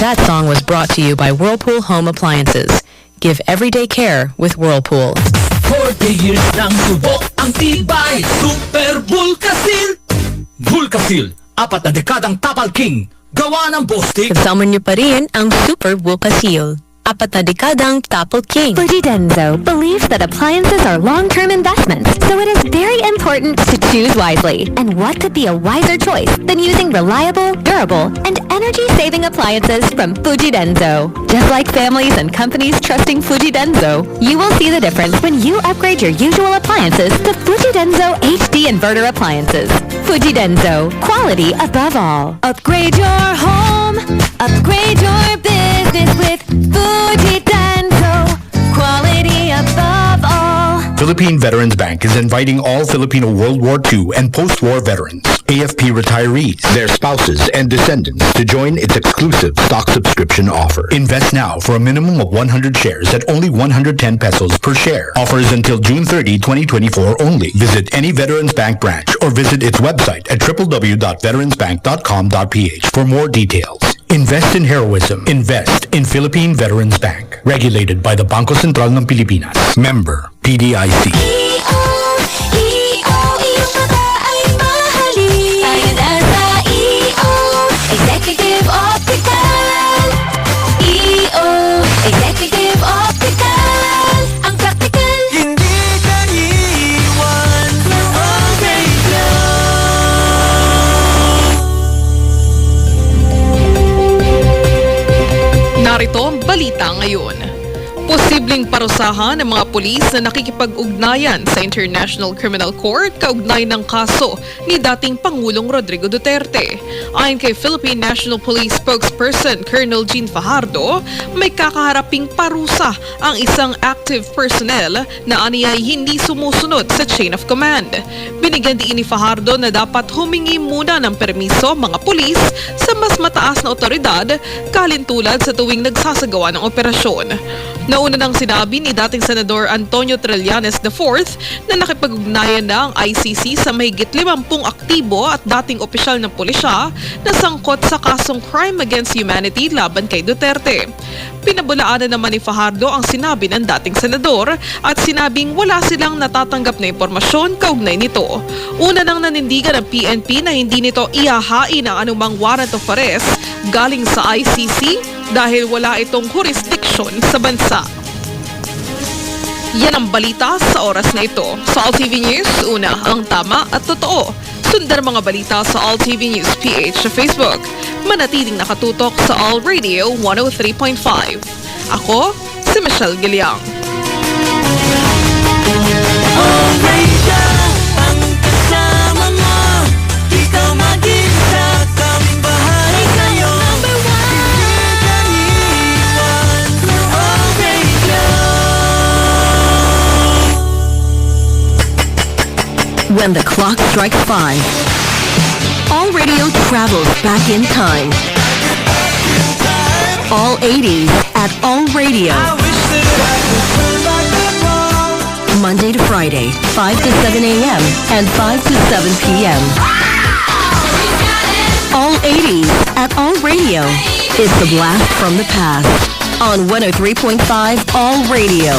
That song was brought to you by Whirlpool Home Appliances. Give everyday care with Whirlpool. 40 years ng subok ang tibay. Super Vulcasil. Vulcasil, 4 na dekadang Tapal King. Gawa ng Bostik. Kasama niyo pa rin ang Super Vulcasil. 4 na dekadang Tapal King. Fujidenzo believes that appliances are long-term investments, so it is very important to choose wisely. And what could be a wiser choice than using reliable, durable, and energy-saving appliances from Fujidenzo? Just like families and companies trusting Fujidenzo, you will see the difference when you upgrade your usual appliances to Fujidenzo HD inverter appliances. Fujidenzo, quality above all. Upgrade your home, upgrade your business with Fujidenzo, quality above all. Philippine Veterans Bank is inviting all Filipino World War II and post-war veterans, AFP retirees, their spouses, and descendants to join its exclusive stock subscription offer. Invest now for a minimum of 100 shares at only 110 pesos per share. Offers until June 30, 2024 only. Visit any Veterans Bank branch or visit its website at www.veteransbank.com.ph for more details. Invest in heroism. Invest in Philippine Veterans Bank. Regulated by the Bangko Sentral ng Pilipinas. Member, PDIC. Executive Optical. Executive Optical. Ang practical. Hindi ka iiwan sa radio. Narito ang balita ngayon. Posibleng parusahan ng mga pulis na nakikipag-ugnayan sa International Criminal Court kaugnay ng kaso ni dating Pangulong Rodrigo Duterte. Ayon kay Philippine National Police spokesperson Colonel Jean Fajardo, may kakaharaping parusa ang isang active personnel na aniyay hindi sumusunod sa chain of command. Binigyan din ni Fajardo na dapat humingi muna ng permiso mga pulis sa mas mataas na otoridad kalintulad sa tuwing nagsasagawa ng operasyon. Nauna nang sinabi ni dating Senador Antonio Trillanes IV na nakipag-ugnayan na ang ICC sa mahigit 50 aktibo at dating opisyal ng pulisya na sangkot sa kasong crime against humanity laban kay Duterte. Pinabulaanan naman ni Fajardo ang sinabi ng dating senador at sinabing wala silang natatanggap na impormasyon kaugnay nito. Una nang nanindigan ng PNP na hindi nito ihahain ang anumang warrant of arrest galing sa ICC dahil wala itong jurisdiction sa bansa. Yan ang balita sa oras na ito. Sa All TV News, una ang tama at totoo. Sundar mga balita sa All TV News PH sa Facebook. Manatiling nakatutok sa All Radio 103.5. Ako, si Michelle Giliang. All radio, ang kasama mo. Ikaw mag-isa, kaming bahay sa'yo. Hindi ka iiwan sa All Radio. When the clock strikes 5, All Radio travels back in time. All 80s at All Radio. I wish that I could turn back the clock. Monday to Friday, 5 to 7 a.m. and 5 to 7 p.m. All 80s at All Radio. It's the blast from the past on 103.5 All Radio.